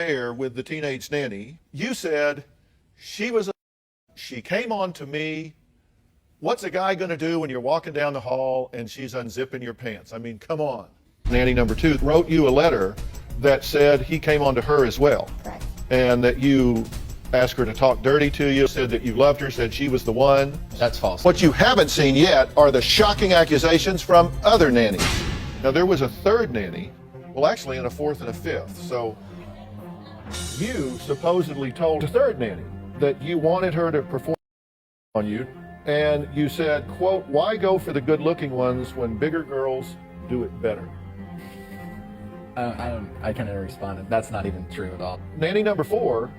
affair with the teenage nanny. You said she came on to me. What's a guy going to do when you're walking down the hall and she's unzipping your pants? I mean, come on. Nanny number 2 wrote you a letter that said he came on to her as well. Correct. And that you asked her to talk dirty to you, said that you loved her, said she was the one. That's false. What you haven't seen yet are the shocking accusations from other nannies. Now, there was a 3rd nanny, well, actually, and a 4th and a 5th. So you supposedly told the 3rd nanny that you wanted her to perform on you, and you said, quote, "Why go for the good-looking ones when bigger girls do it better?" I kind of responded. That's not even true at all. Nanny number 4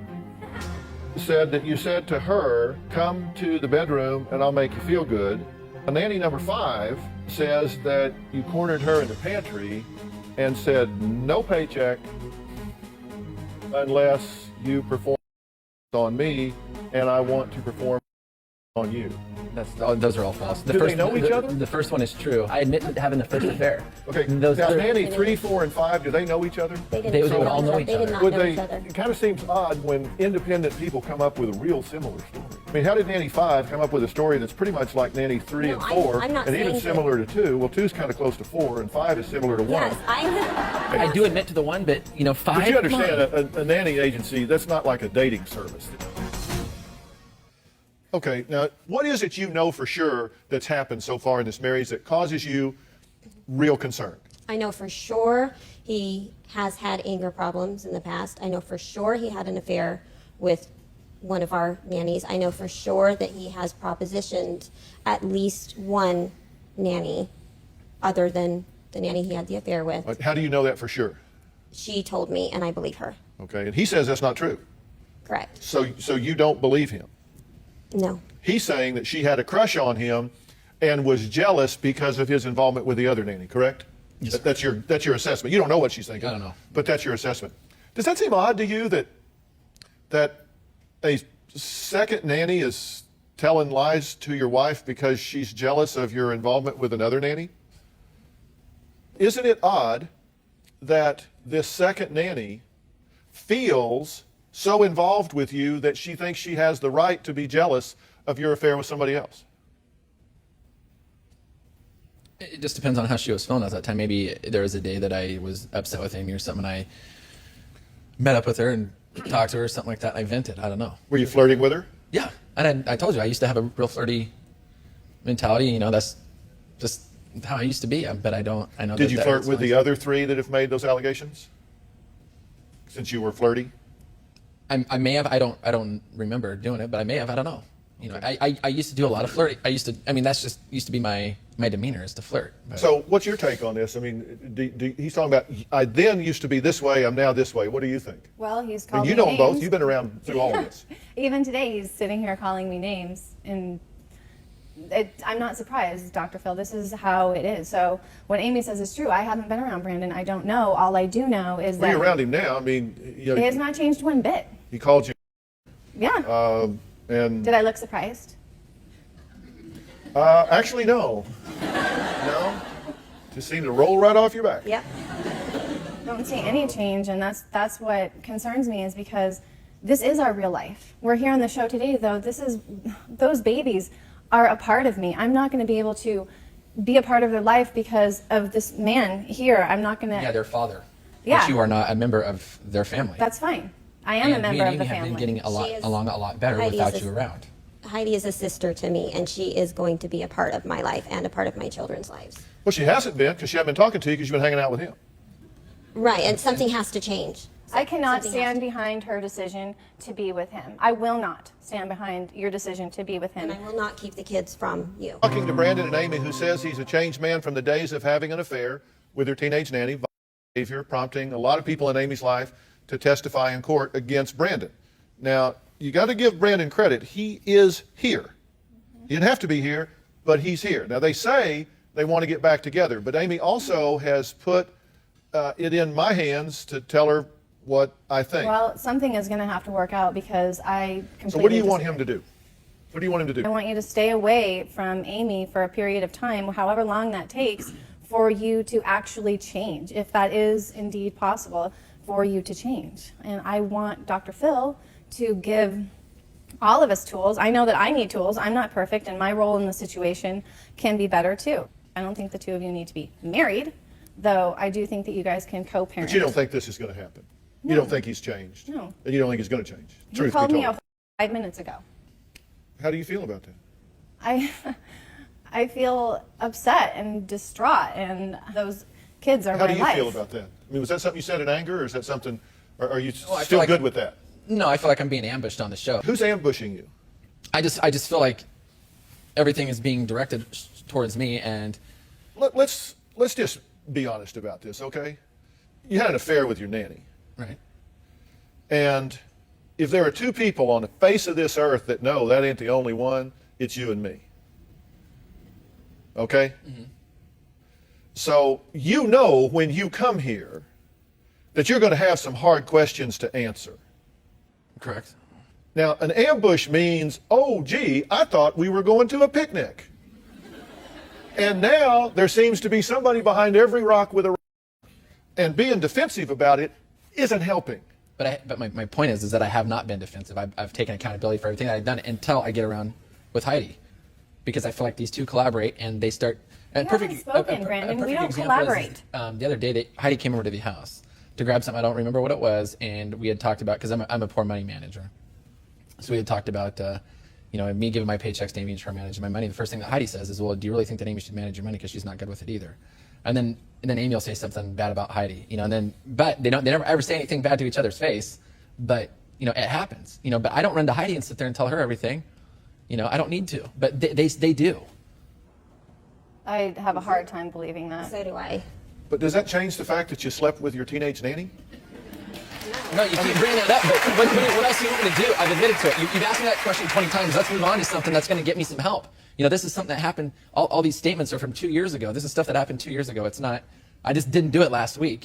said that you said to her, "Come to the bedroom and I'll make you feel good." And nanny number 5 says that you cornered her in the pantry and said, "No paycheck unless you perform on me, and I want to perform on you." Those are all false. Do they know each other? The first one is true. I admit to having the first affair. Okay, now nanny 3, 4, and 5, do they know each other? They would all know each They did other. not Would know they? each other. It kind of seems odd when independent people come up with a real similar story. I mean, how did nanny 5 come up with a story that's pretty much like nanny 3 No, and 4, I'm not and even saying similar to 2? Well, 2's kind of close to 4, and 5 is similar to 1. Yes, I do admit to the one, but 5. But you understand, a nanny agency, that's not like a dating service. Okay, now, what is it you know for sure that's happened so far in this marriage that causes you real concern? I know for sure he has had anger problems in the past. I know for sure he had an affair with one of our nannies. I know for sure that he has propositioned at least one nanny other than the nanny he had the affair with. How do you know that for sure? She told me, and I believe her. Okay, and he says that's not true. Correct. So you don't believe him? No. He's saying that she had a crush on him and was jealous because of his involvement with the other nanny, correct? Yes, sir. That's your assessment. You don't know what she's thinking. I don't know. But that's your assessment. Does that seem odd to you that a second nanny is telling lies to your wife because she's jealous of your involvement with another nanny? Isn't it odd that this second nanny feels so involved with you that she thinks she has the right to be jealous of your affair with somebody else? It just depends on how she was feeling at that time. Maybe there was a day that I was upset with Amy or something. I met up with her and talked to her or something like that. I vented. I don't know. Were you flirting with her? Yeah. And I told you, I used to have a real flirty mentality. That's just how I used to be. But I know. Did you flirt with the other 3 that have made those allegations? Since you were flirty? I may have. I don't remember doing it, but I may have. I don't know. I used to do a lot of flirting. That's just used to be my demeanor, is to flirt. So what's your take on this? I mean, he's talking about, I then used to be this way, I'm now this way. What do you think? Well, he's I called mean, you me know them names. both. You've been around through all of this. Even today, he's sitting here calling me names, and I'm not surprised, Dr. Phil. This is how it is. So what Amy says is true. I haven't been around Brandon. I don't know. All I do know is that You're around him now. I mean, it has not changed one bit. he called you. Yeah. And Did I look surprised? actually, no. No. Just seemed to roll right off your back. Yep. Don't see any change, and that's what concerns me, is because this is our real life. We're here on the show today, though. Those babies are a part of me. I'm not going to be able to be a part of their life because of this man here. I'm not going to. Yeah, their father. Yeah. But you are not a member of their family. That's fine. I am a member of the have been family. getting along a lot better Heidi without is you around. Heidi is a sister to me, and she is going to be a part of my life and a part of my children's lives. Well, she hasn't been because she hasn't been talking to you because you've been hanging out with him. Right, and something has to change. I cannot Something has stand to- behind her decision to be with him. I will not stand behind your decision to be with him. And I will not keep the kids from you. Talking to Brandon and Amy, who says he's a changed man from the days of having an affair with their teenage nanny, behavior, prompting a lot of people in Amy's life to testify in court against Brandon. Now, you got to give Brandon credit. He is here. He didn't have to be here, but he's here. Now, they say they want to get back together, but Amy also has put it in my hands to tell her what I think. Well, something is going to have to work out because I completely So what do you want disagree. him to do? What do you want him to I do? want you to stay away from Amy for a period of time, however long that takes, for you to actually change, if that is indeed possible. for you to change. And I want Dr. Phil to give all of us tools. I know that I need tools. I'm not perfect, and my role in the situation can be better too. I don't think the two of you need to be married, though I do think that you guys can co-parent. But you don't think this is going to happen? You don't think he's changed? No. And you don't think he's going to change? You Truth called be me told. out 5 minutes ago. How do you feel about that? I feel upset and distraught, and those kids are How my do you life. feel about that? I mean, was that something you said in anger, or is that something, or are you I feel still like- good with that? No, I feel like I'm being ambushed on the show. Who's ambushing you? I just feel like everything is being directed towards me, and Let's just be honest about this, okay? You had an affair with your nanny. right. And if there are two people on the face of this earth that know that ain't the only one, it's you and me. Okay? Mm-hmm. So you know when you come here that you're going to have some hard questions to answer. Correct. Now, an ambush means, oh, gee, I thought we were going to a picnic. And now there seems to be somebody behind every rock with a rock. And being defensive about it isn't helping. But my point is that I have not been defensive. I've taken accountability for everything that I've done until I get around with Heidi, because I feel like these two collaborate and they start. We haven't spoken, Brandon. We perfect don't example is, collaborate. the other day, Heidi came over to the house to grab something. I don't remember what it was, and we had talked about, because I'm a poor money manager, so we had talked about me giving my paychecks to Amy and her managing my money. The first thing that Heidi says is, "Well, do you really think that Amy should manage your money, because she's not good with it either?" And then Amy will say something bad about Heidi, but they never ever say anything bad to each other's face. But it happens, but I don't run to Heidi and sit there and tell her everything. I don't need to, but they do. I have a hard time believing that. So do I. But does that change the fact that you slept with your teenage nanny? No, you keep bringing that up, but what else do you want me to do? I've admitted to it. You've asked me that question 20 times. Let's move on to something that's going to get me some help. This is something that happened. All these statements are from 2 years ago. This is stuff that happened 2 years ago. It's not, I just didn't do it last week.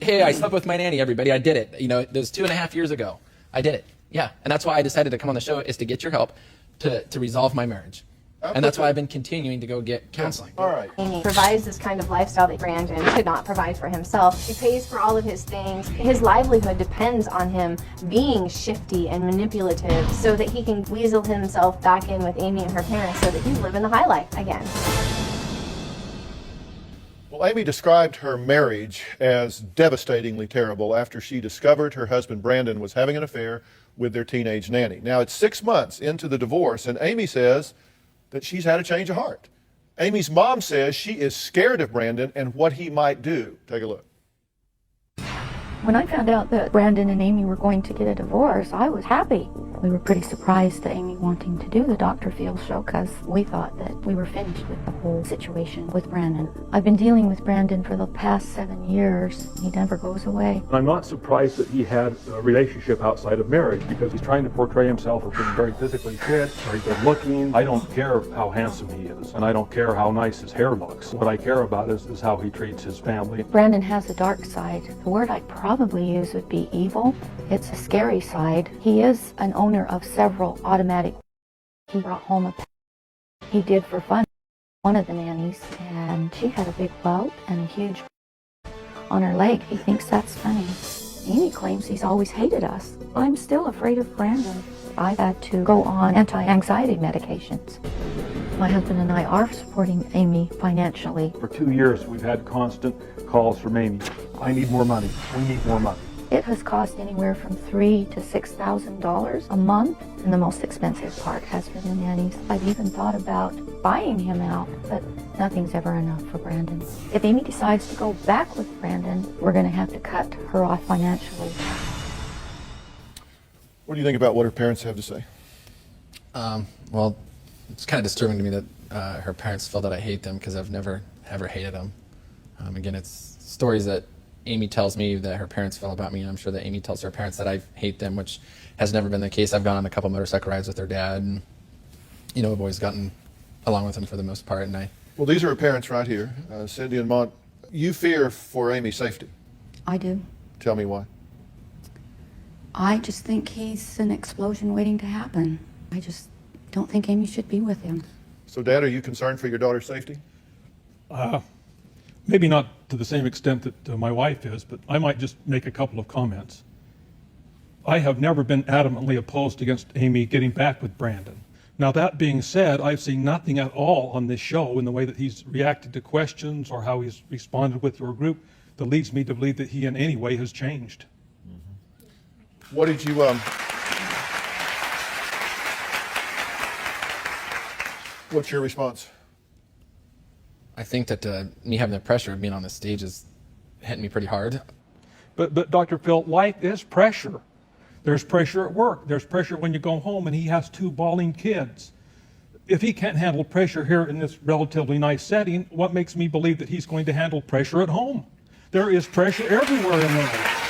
Hey, I slept with my nanny, everybody. I did it. It was 2.5 years ago. I did it. Yeah. And that's why I decided to come on the show, is to get your help to resolve my marriage. And that's why I've been continuing to go get counseling. All right. Amy provides this kind of lifestyle that Brandon could not provide for himself. She pays for all of his things. His livelihood depends on him being shifty and manipulative so that he can weasel himself back in with Amy and her parents so that he's living the high life again. Well, Amy described her marriage as devastatingly terrible after she discovered her husband Brandon was having an affair with their teenage nanny. Now, it's 6 months into the divorce, and Amy says that she's had a change of heart. Amy's mom says she is scared of Brandon and what he might do. Take a look. When I found out that Brandon and Amy were going to get a divorce, I was happy. We were pretty surprised at Amy wanting to do the Dr. Phil show because we thought that we were finished with the whole situation with Brandon. I've been dealing with Brandon for the past 7 years. He never goes away. I'm not surprised that he had a relationship outside of marriage, because he's trying to portray himself as being very physically fit, very good looking. I don't care how handsome he is, and I don't care how nice his hair looks. What I care about is how he treats his family. Brandon has a dark side. The word I'd probably use would be evil. It's a scary side. He is an owner of several automatic. He brought home a pet he did for fun, one of the nannies, and she had a big welt and a huge on her leg. He thinks that's funny. Amy claims he's always hated us. I'm still afraid of Brandon. I've had to go on anti-anxiety medications. My husband and I are supporting Amy financially. For 2 years, we've had constant calls from Amy. I need more money. We need more money. It has cost anywhere from $3,000 to $6,000 a month, and the most expensive part has been the nannies. I've even thought about buying him out, but nothing's ever enough for Brandon. If Amy decides to go back with Brandon, we're going to have to cut her off financially. What do you think about what her parents have to say? Well, it's kind of disturbing to me that her parents feel that I hate them, because I've never ever hated them. Again, it's stories that Amy tells me that her parents feel about me, and I'm sure that Amy tells her parents that I hate them, which has never been the case. I've gone on a couple motorcycle rides with their dad, and I've always gotten along with him for the most part. And Well, these are her parents right here, Cindy and Mont. You fear for Amy's safety. I do. Tell me why. I just think he's an explosion waiting to happen. I just don't think Amy should be with him. So, Dad, are you concerned for your daughter's safety? maybe not to the same extent that my wife is, but I might just make a couple of comments. I have never been adamantly opposed against Amy getting back with Brandon. Now, that being said, I've seen nothing at all on this show in the way that he's reacted to questions or how he's responded with your group that leads me to believe that he in any way has changed. What did you, what's your response? I think that me having the pressure of being on the stage is hitting me pretty hard. But Dr. Phil, life is pressure. There's pressure at work. There's pressure when you go home and he has 2 bawling kids. If he can't handle pressure here in this relatively nice setting, what makes me believe that he's going to handle pressure at home? There is pressure everywhere in life.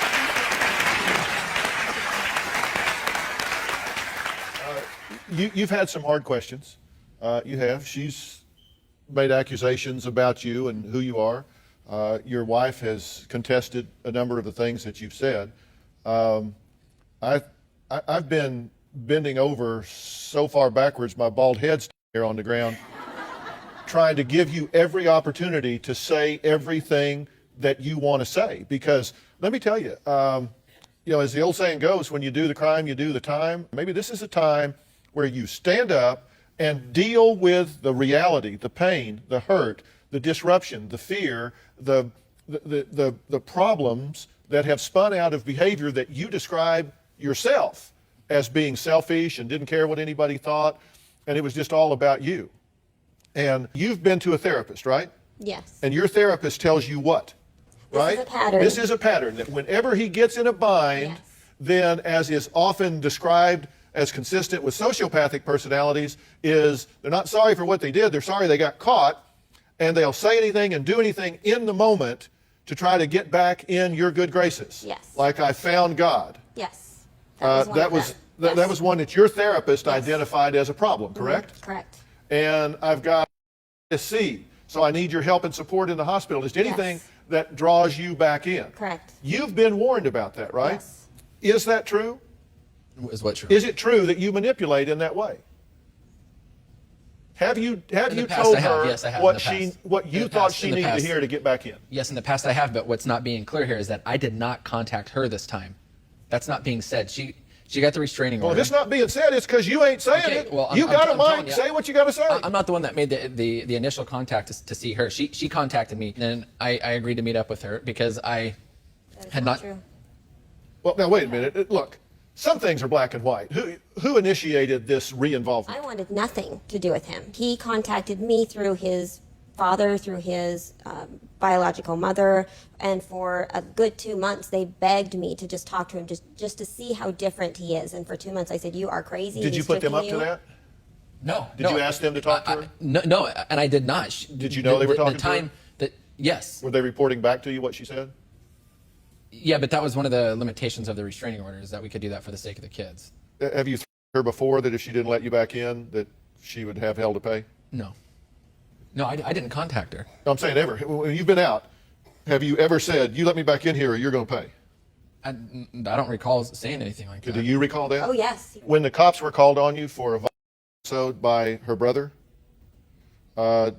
You've had some hard questions. You have. She's made accusations about you and who you are. Your wife has contested a number of the things that you've said. I've been bending over so far backwards, my bald head's here on the ground, trying to give you every opportunity to say everything that you want to say. Because let me tell you, as the old saying goes, when you do the crime, you do the time. Maybe this is a time where you stand up and deal with the reality, the pain, the hurt, the disruption, the fear, the problems that have spun out of behavior that you describe yourself as being selfish and didn't care what anybody thought, and it was just all about you. And you've been to a therapist, right? Yes. And your therapist tells you what? Right? This is a pattern. This is a pattern that whenever he gets in a bind, Yes. then, as is often described as consistent with sociopathic personalities, is they're not sorry for what they did, they're sorry they got caught, and they'll say anything and do anything in the moment to try to get back in your good graces. Yes. Like I found God. Yes. That That was one that your therapist identified as a problem, correct? Correct. And I've got to see, so I need your help and support in the hospital. Is there anything Yes. that draws you back in? Correct. You've been warned about that, right? Yes. Is that true? Is what true? Is it true that you manipulate in that way? Have you the past, told I have. her Yes, I have. what In the past. what In you the thought past, she in the needed to past. hear to get back in? Yes, in the past I have, but what's not being clear here is that I did not contact her this time. That's not being said. She got the restraining Well, order. if it's not being said, it's because you ain't saying Okay, it. well, You got a I'm telling mind. you, Say what you got to say. I'm not the one that made the initial contact to see her. She contacted me, and I agreed to meet up with her because I That is had not. true. Well, now wait a minute. Look, some things are black and white. Who initiated this re-involvement? I wanted nothing to do with him. He contacted me through his father, through his biological mother, and for a good 2 months they begged me to just talk to him, just to see how different he is. And for 2 months I said, "You are crazy." Did you He's put them up tricking to you." that? No. Did you ask them to talk to her? No, and I did not. Did you know they were talking the to her? time that yes. Were they reporting back to you what she said? Yeah, but that was one of the limitations of the restraining order is that we could do that for the sake of the kids. Have you threatened her before that if she didn't let you back in, that she would have hell to pay? No, I didn't contact her. No, I'm saying ever. When you've been out, have you ever said, "You let me back in here or you're going to pay"? I don't recall saying anything like that. Do you recall that? Oh yes. When the cops were called on you for a violent episode by her brother,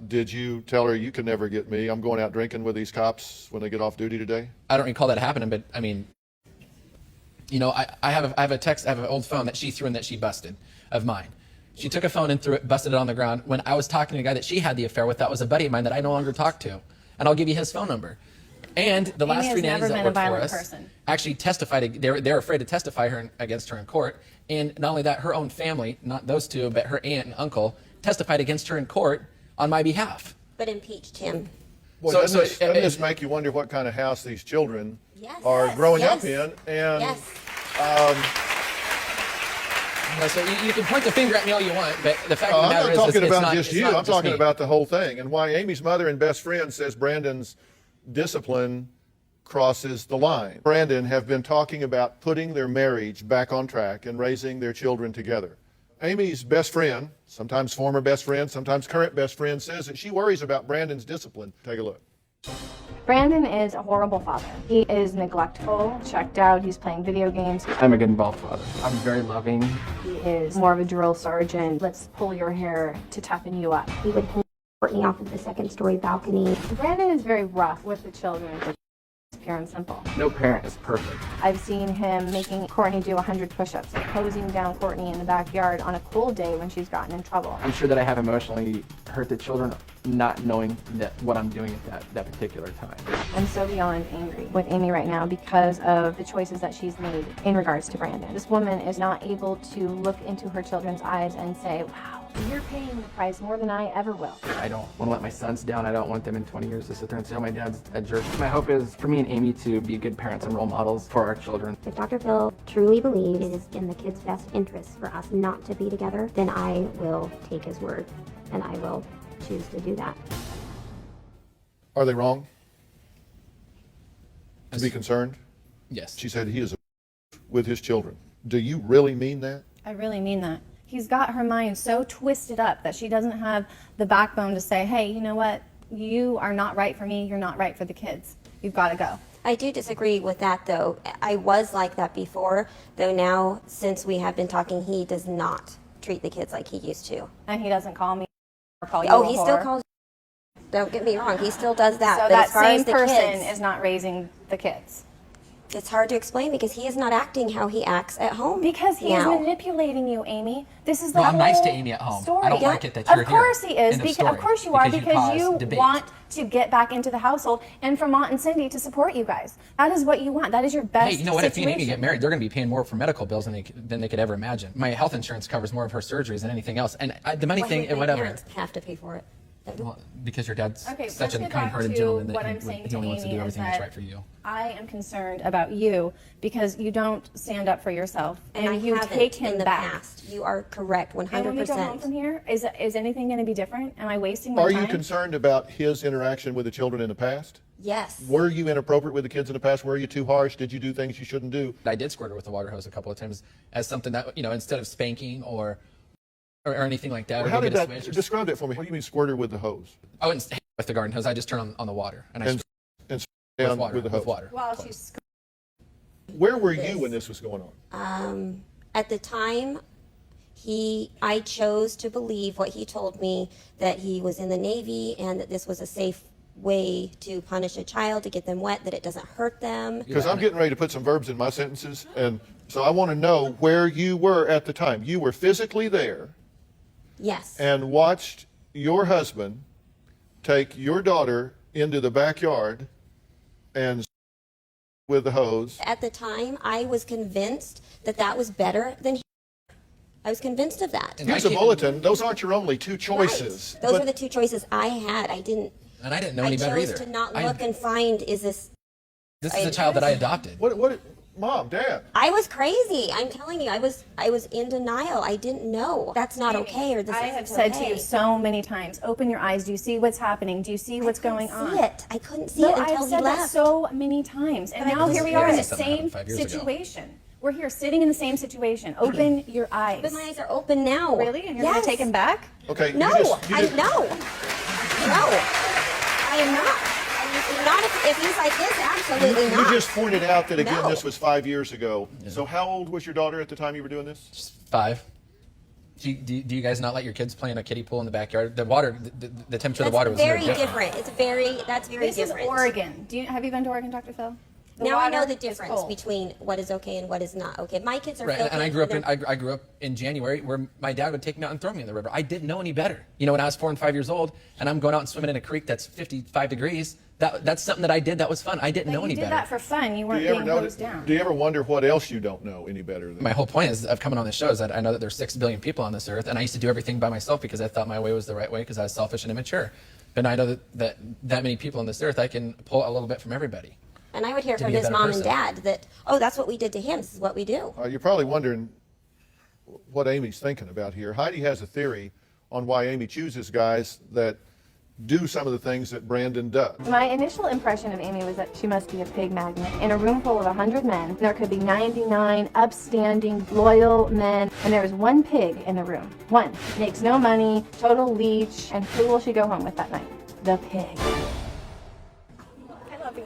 did you tell her, "You can never get me. I'm going out drinking with these cops when they get off duty today"? I don't recall that happening, but I mean, I have an old phone that she threw and that she busted of mine. She took a phone and threw it, busted it on the ground. When I was talking to a guy that she had the affair with, that was a buddy of mine that I no longer talk to, and I'll give you his phone number. And the last Amy three has never nannies that been a worked for violent us person. actually testified. They're afraid to testify against her in court. And not only that, her own family, not those two, but her aunt and uncle, testified against her in court on my behalf. But impeached him. Well, doesn't this make you wonder what kind of house these children Yes. are growing Yes. up in? And Yes. So you can point the finger at me all you want, but the fact of the I'm matter not is, talking it's about not just it's you. not I'm just talking me. about the whole thing, and why Amy's mother and best friend says Brandon's discipline crosses the line. Brandon have been talking about putting their marriage back on track and raising their children together. Amy's best friend, sometimes former best friend, sometimes current best friend, says that she worries about Brandon's discipline. Take a look. Brandon is a horrible father. He is neglectful, checked out, he's playing video games. I'm a good involved father. I'm very loving. He is more of a drill sergeant. Let's pull your hair to toughen you up. He would Courtney off of the second-story balcony. Brandon is very rough with the children. It's pure and simple. No parent is perfect. I've seen him making Courtney do 100 push-ups, hosing down Courtney in the backyard on a cool day when she's gotten in trouble. I'm sure that I have emotionally hurt the children, not knowing that what I'm doing at that particular time. I'm so beyond angry with Amy right now because of the choices that she's made in regards to Brandon. This woman is not able to look into her children's eyes and say, wow, you're paying the price more than I ever will. I don't want to let my sons down. I don't want them in 20 years to sit there and say, oh, my dad's a jerk. My hope is for me and Amy to be good parents and role models for our children. If Dr. Phil truly believes it is in the kids' best interest for us not to be together, then I will take his word, and I will choose to do that. Are they wrong to be concerned? Yes. She said he is with his children. Do you really mean that? I really mean that. He's got her mind so twisted up that she doesn't have the backbone to say, hey, you know what? You are not right for me. You're not right for the kids. You've got to go. I do disagree with that, though. I was like that before, though now, since we have been talking, he does not treat the kids like he used to. And he doesn't call me or call you Oh, a he whore. still calls. Don't get me wrong, he still does that. So but that as far same as the person kids, is not raising the kids. it's hard to explain because he is not acting how he acts at home. Because he now. is manipulating you, Amy. This is the Well, I'm nice to whole Amy at home. story. I don't like it that you're Of course here. he is. End of Because, story. of course you are, because cause you debate. want to get back into the household and for Mont and Cindy to support you guys. That is what you want. That is your best Hey, you know what? If me and Amy situation. get married, they're going to be paying more for medical bills than they could ever imagine. My health insurance covers more of her surgeries than anything else. And the money Why thing, would my whatever. parents have to pay for it? Well, because your dad's Okay, such let's a get kind-hearted back to gentleman what that I'm saying he to only wants to Amy do is everything that's that right for you. I am concerned about you because you don't stand up for yourself And I you haven't take him in the back. past. You are correct, 100%. And when we go home from here, is anything going to be different? Am I wasting my Are time? you concerned about his interaction with the children in the past? Yes. Were you inappropriate with the kids in the past? Were you too harsh? Did you do things you shouldn't do? I did squirt her with a water hose a couple of times as something that, instead of spanking or anything like that. Or How give did it a that, switch or describe that for me. What do you mean squirter with the hose? I wouldn't stay with the garden hose. I just turn on the water and I And, squirt and with down water. with the hose. With water. While she's Where were you when this was going on? At the time, I chose to believe what he told me, that he was in the Navy and that this was a safe way to punish a child, to get them wet, that it doesn't hurt them. Because I'm getting ready to put some verbs in my sentences, and so I want to know where you were at the time. You were physically there Yes. and watched your husband take your daughter into the backyard and with the hose. At the time, I was convinced that that was better than I was convinced of that. And Here's a bulletin. Those aren't your only two choices. Right. Those But were the two choices I had. I didn't know any better chose either. to not look and find, is this... This is a child that I adopted. what, Mom, Dad? I was crazy. I'm telling you, I was in denial. I didn't know. That's not okay, or this I isn't have said okay. to you so many times, open your eyes. Do you see what's happening? Do you see what's going on? See it. I couldn't see No, it until I've he said that left. so many times. And But I now couldn't here we see are in it. the Something same happened 5 years ago. situation. We're here sitting in the same situation. Open your eyes. But my eyes are open now. Really? And you're going Yes. to take him back? Okay. No, you just- no, I am not. Not if he's like this, absolutely You not. just pointed out that, again, No. this was 5 years ago. So how old was your daughter at the time you were doing this? Just 5. Do you guys not let your kids play in a kiddie pool in the backyard? The water, the temperature of the water was very different. different. That's very This different. is Oregon. Have you been to Oregon, Dr. Phil? The Now I water know the is difference cold. between what is okay and what is not okay. My kids are Right, filthy. and I grew up in January where my dad would take me out and throw me in the river. I didn't know any better. When I was 4 and 5 years old, and I'm going out and swimming in a creek that's 55 degrees. That's something that I did that was fun. I didn't But know you any did better. that for fun. You weren't Do you ever being know hosed down. do you ever wonder what else you don't know any better than? My whole point of coming on this show is that I know that there's 6 billion people on this earth, and I used to do everything by myself because I thought my way was the right way because I was selfish and immature. But now I know that many people on this earth, I can pull a little bit from everybody. And I would hear to from be a his better mom person. and dad that, oh, that's what we did to him. This is what we do. You're probably wondering what Amy's thinking about here. Heidi has a theory on why Amy chooses guys that do some of the things that Brandon does. My initial impression of Amy was that she must be a pig magnet. In a room full of 100 men, there could be 99 upstanding, loyal men, and there was one pig in the room. One. Makes no money, total leech, and who will she go home with that night? The pig. I love you.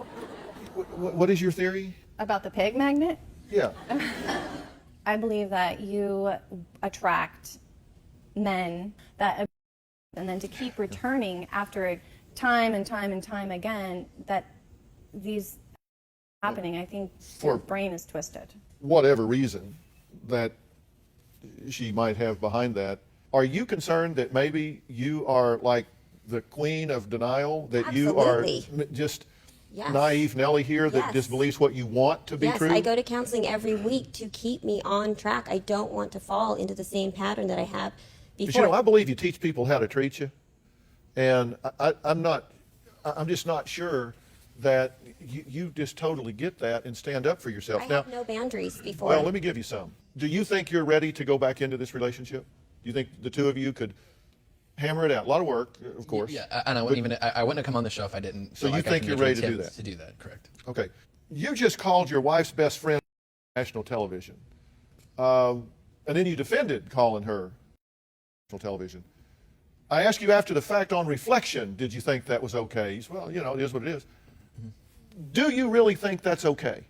What is your theory? About the pig magnet? Yeah. I believe that you attract men that And then to keep returning after time and time and time again that these happening, I think your brain is twisted. Whatever reason that she might have behind that, are you concerned that maybe you are like the queen of denial, that you are Absolutely. just Yes. naive Nellie here that Yes. disbelieves what you want to be Yes, true? I go to counseling every week to keep me on track. I don't want to fall into the same pattern that I have But before. you know, I believe you teach people how to treat you, and I'm just not sure that you just totally get that and stand up for yourself. I Now, had no boundaries before. well, let me give you some. Do you think you're ready to go back into this relationship? Do you think the two of you could hammer it out? A lot of work, of course. Yeah, and I wouldn't I wouldn't have come on the show if I didn't. So feel you like I think can you're make ready to do attempts that? To do that, correct? Okay. You just called your wife's best friend on national television. And then you defended calling her on national television. I asked you after the fact, on reflection, did you think that was okay? You said, well, you know, it is what it is. Do you really think that's okay?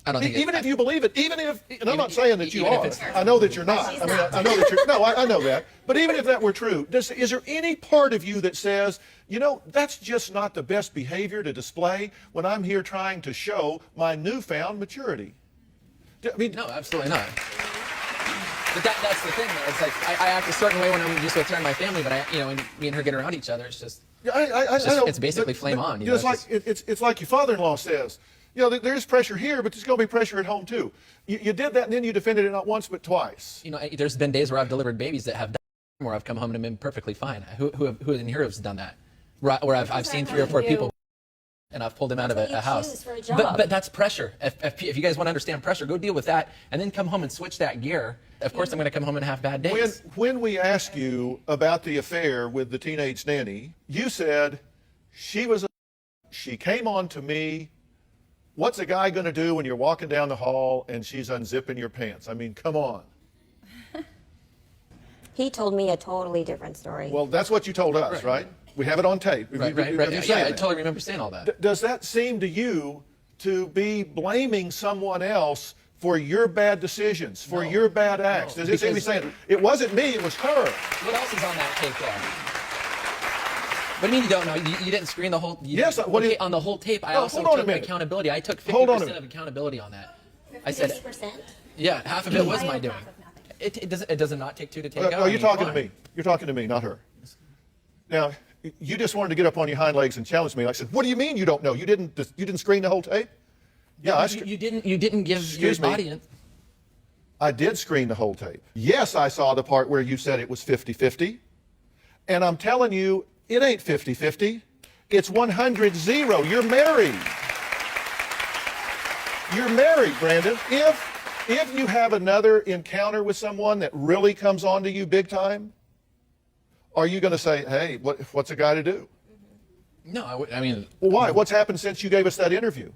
I don't think Even if you believe it, even if, and I'm not saying that you even if are. it's- I know that you're not. She's I mean, not. I know that you're, no, I know that. But even if that were true, is there any part of you that says, you know, that's just not the best behavior to display when I'm here trying to show my newfound maturity? I mean, No, absolutely not. But that's the thing, though. It's like I act a certain way when I'm just with her and my family, but when me and her get around each other, it's just I know. it's basically flame on. You know, It's like it's like your father-in-law says. You know, there's pressure here, but there's going to be pressure at home too. You did that, and then you defended it not once but twice. you know, there's been days where I've delivered babies that have died, where I've come home and been perfectly fine. Who in here has done that? Where I've seen 3 or 4 people, and I've pulled them out of That's what a you house. choose for a job. But that's pressure. If you guys want to understand pressure, go deal with that, and then come home and switch that gear. Of course, I'm going to come home and have bad days. When we asked you about the affair with the teenage nanny, you said she came on to me. What's a guy going to do when you're walking down the hall and she's unzipping your pants? I mean, come on. He told me a totally different story. Well, that's what you told us, right? We have it on tape. Right. Have you Yeah, said I that? totally remember saying all that. Does that seem to you to be blaming someone else for your bad decisions, for your bad acts? Does it seem to be saying, it wasn't me, it was her? What else is on that tape there? What do you mean you don't know? You didn't screen the whole. Yes, on the whole tape. I also hold on a took minute. accountability. I took Hold on a 50% minute. of accountability on that. I said, 50%? yeah, half of it was I my have doing. half of nothing. It does not take 2 to tango. Oh, I you're mean, talking come to on. me. You're talking to me, not her. Now, you just wanted to get up on your hind legs and challenge me. I said, "What do you mean you don't know? You didn't screen the whole tape?" Yeah, You didn't give Excuse your me. audience. I did screen the whole tape. Yes, I saw the part where you said it was 50-50. And I'm telling you, it ain't 50-50. It's 100-0. You're married. You're married, Brandon. If you have another encounter with someone that really comes on to you big time, are you going to say, hey, what's a guy to do? No, I mean. Well, why? What's happened since you gave us that interview?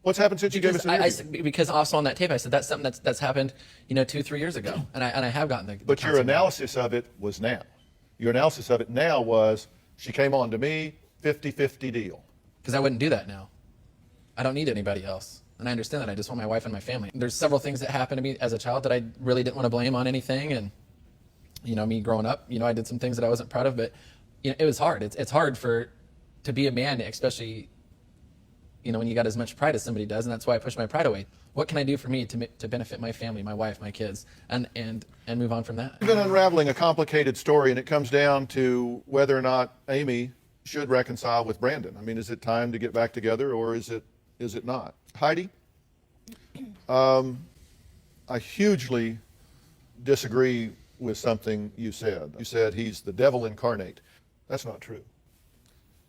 What's happened since you gave us that interview? Because also on that tape, I said that's something that's happened, 2-3 years ago, and I have gotten the. But your analysis of it was now. Your analysis of it now was, she came on to me, 50-50 deal. Because I wouldn't do that now. I don't need anybody else. And I understand that. I just want my wife and my family. There's several things that happened to me as a child that I really didn't want to blame on anything. And, me growing up, I did some things that I wasn't proud of. But, it was hard. It's hard to be a man, especially, when you got as much pride as somebody does. And that's why I push my pride away. What can I do for me to benefit my family, my wife, my kids, and move on from that? You've been unraveling a complicated story, and it comes down to whether or not Amy should reconcile with Brandon. I mean, is it time to get back together, or is it not? Heidi, I hugely disagree with something you said. You said he's the devil incarnate. That's not true.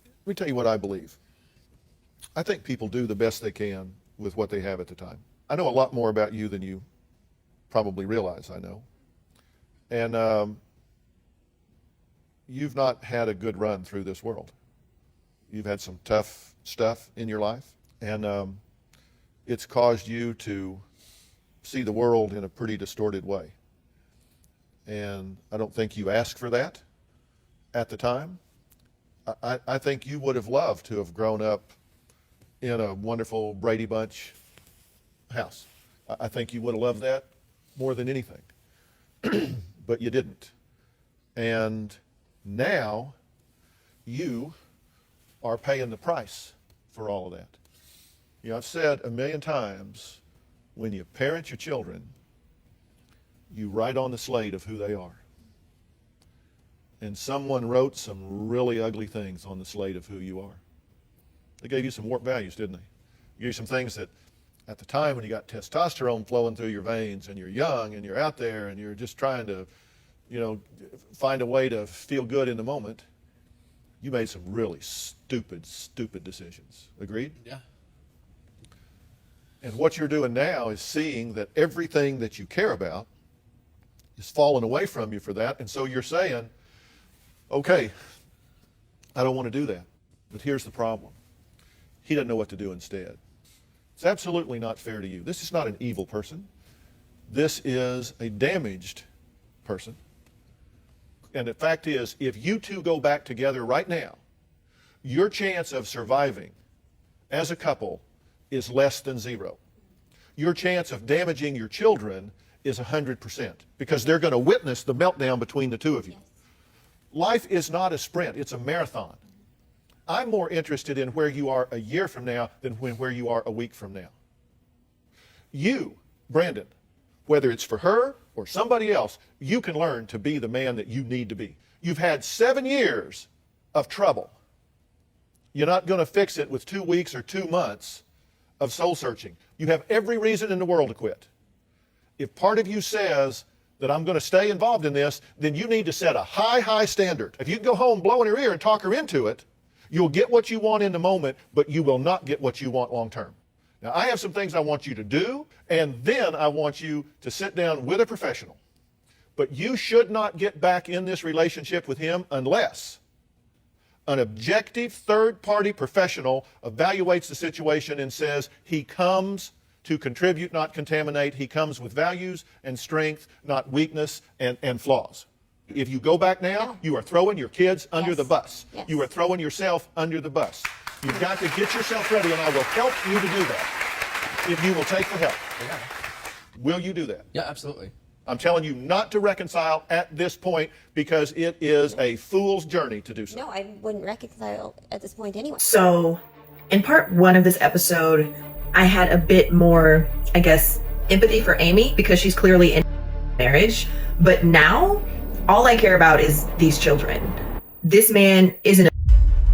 Let me tell you what I believe. I think people do the best they can with what they have at the time. I know a lot more about you than you probably realize I know. And you've not had a good run through this world. You've had some tough stuff in your life, and it's caused you to see the world in a pretty distorted way. And I don't think you asked for that at the time. I think you would have loved to have grown up in a wonderful Brady Bunch house. I think you would have loved that more than anything. But you didn't. And Now, you are paying the price for all of that. You know, I've said a million times, when you parent your children, you write on the slate of who they are. And someone wrote some really ugly things on the slate of who you are. They gave you some warped values, didn't they? They gave you some things that at the time when you got testosterone flowing through your veins and you're young and you're out there and you're just trying to, you know, find a way to feel good in the moment, you made some really stupid decisions. Agreed? Yeah. And what you're doing now is seeing that everything that you care about is falling away from you for that. And so you're saying, okay, I don't want to do that. But here's the problem. He doesn't know what to do instead. It's absolutely not fair to you. This is not an evil person. This is a damaged person. And the fact is, if you two go back together right now, your chance of surviving as a couple is less than 0. Your chance of damaging your children is 100% because they're going to witness the meltdown between the two of you. Life is not a sprint, it's a marathon. I'm more interested in where you are a year from now than where you are a week from now. You, Brandon, whether it's for her or somebody else, you can learn to be the man that you need to be. You've had 7 years of trouble. You're not going to fix it with 2 weeks or 2 months of soul searching. You have every reason in the world to quit. If part of you says that I'm going to stay involved in this, then you need to set a high standard. If you go home, blow in her ear and talk her into it, you'll get what you want in the moment, but you will not get what you want long term. Now, I have some things I want you to do, and then I want you to sit down with a professional. But you should not get back in this relationship with him unless an objective third-party professional evaluates the situation and says he comes to contribute, not contaminate. He comes with values and strength, not weakness and flaws. If you go back now, you are throwing your kids under the bus. Yes. You are throwing yourself under the bus. You've got to get yourself ready, and I will help you to do that if you will take the help. Yeah. Will you do that? Yeah, absolutely. I'm telling you not to reconcile at this point because it is a fool's journey to do so. No, I wouldn't reconcile at this point anyway. So, in part 1 of this episode, I had a bit more, I guess, empathy for Amy because she's clearly in marriage. But now, all I care about is these children. This man isn't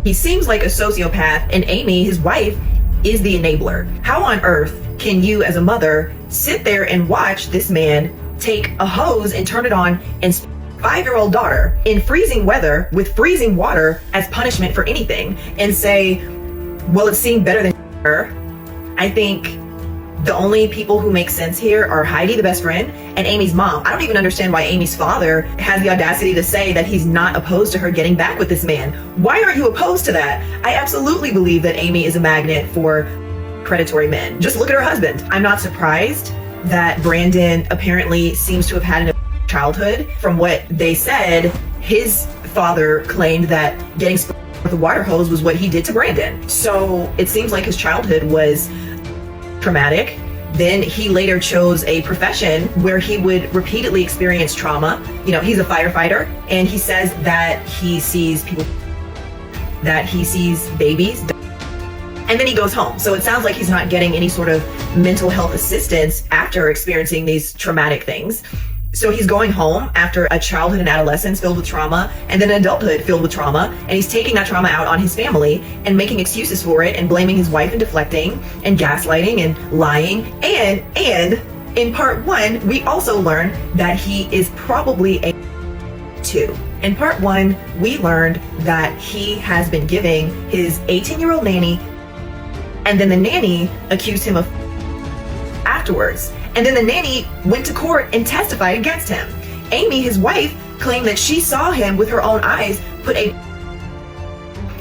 he seems like a sociopath, and Amy, his wife, is the enabler. How on earth can you, as a mother, sit there and watch this man take a hose and turn it on and 5-year-old daughter in freezing weather with freezing water as punishment for anything and say, well, it's seeing better than her? I think the only people who make sense here are Heidi, the best friend, and Amy's mom. I don't even understand why Amy's father has the audacity to say that he's not opposed to her getting back with this man. Why aren't you opposed to that? I absolutely believe that Amy is a magnet for predatory men. Just look at her husband. I'm not surprised that Brandon apparently seems to have had a childhood. From what they said, his father claimed that getting sprayed with a water hose was what he did to Brandon. So it seems like his childhood was traumatic. Then he later chose a profession where he would repeatedly experience trauma. You know, he's a firefighter, and he says that he sees people, that he sees babies, and then he goes home. So it sounds like he's not getting any sort of mental health assistance after experiencing these traumatic things. So he's going home after a childhood and adolescence filled with trauma, and then an adulthood filled with trauma, and he's taking that trauma out on his family and making excuses for it and blaming his wife and deflecting and gaslighting and lying. And in part 1, we also learn that he is probably a 2. In part 1, we learned that he has been giving his 18-year-old nanny, and then the nanny accused him of afterwards. And then the nanny went to court and testified against him. Amy, his wife, claimed that she saw him with her own eyes put a...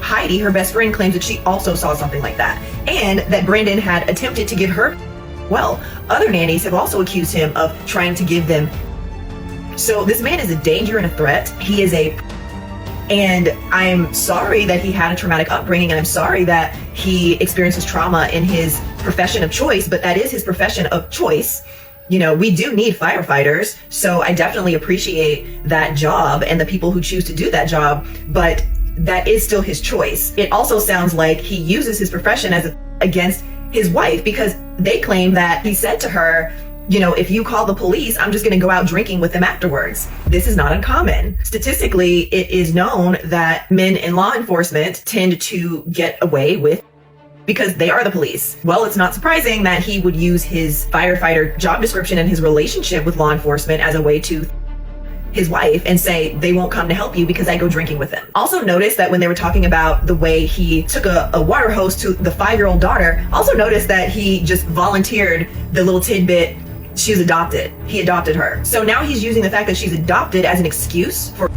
Heidi, her best friend, claims that she also saw something like that, and that Brandon had attempted to give her... Well, other nannies have also accused him of trying to give them... So this man is a danger and a threat. He is a... And I'm sorry that he had a traumatic upbringing, and I'm sorry that he experiences trauma in his profession of choice, but that is his profession of choice. You know, we do need firefighters, so I definitely appreciate that job and the people who choose to do that job, but that is still his choice. It also sounds like he uses his profession against his wife, because they claim that he said to her, you know, if you call the police, I'm just going to go out drinking with them afterwards. This is not uncommon. Statistically, it is known that men in law enforcement tend to get away with because they are the police. Well, it's not surprising that he would use his firefighter job description and his relationship with law enforcement as a way to his wife and say, they won't come to help you because I go drinking with them. Also notice that when they were talking about the way he took a water hose to the 5-year-old daughter, also notice that he just volunteered the little tidbit, she was adopted. He adopted her. So now he's using the fact that she's adopted as an excuse for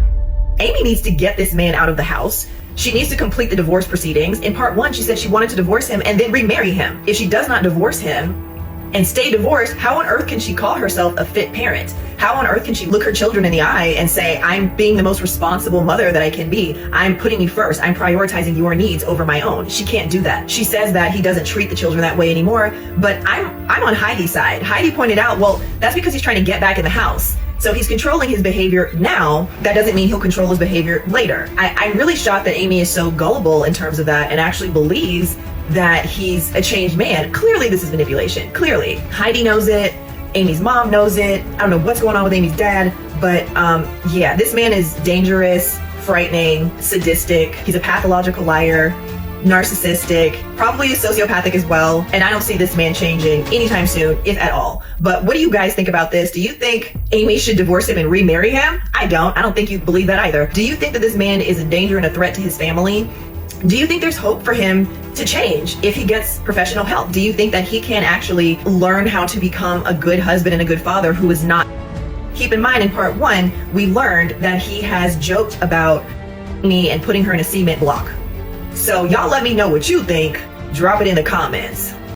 Amy needs to get this man out of the house. She needs to complete the divorce proceedings. In part 1, she said she wanted to divorce him and then remarry him. If she does not divorce him and stay divorced, how on earth can she call herself a fit parent? How on earth can she look her children in the eye and say, I'm being the most responsible mother that I can be. I'm putting you first. I'm prioritizing your needs over my own. She can't do that. She says that he doesn't treat the children that way anymore, but I'm on Heidi's side. Heidi pointed out, well, that's because he's trying to get back in the house. So he's controlling his behavior now. That doesn't mean he'll control his behavior later. I'm really shocked that Amy is so gullible in terms of that and actually believes that he's a changed man. Clearly this is manipulation. Clearly. Heidi knows it. Amy's mom knows it. I don't know what's going on with Amy's dad, but yeah, this man is dangerous, frightening, sadistic. He's a pathological liar, narcissistic, probably sociopathic as well. And I don't see this man changing anytime soon, if at all. But what do you guys think about this? Do you think Amy should divorce him and remarry him? I don't. I don't think you believe that either. Do you think that this man is a danger and a threat to his family? Do you think there's hope for him to change if he gets professional help? Do you think that he can actually learn how to become a good husband and a good father who is not? Keep in mind, in part 1, we learned that he has joked about me and putting her in a cement block. So y'all let me know what you think. Drop it in the comments.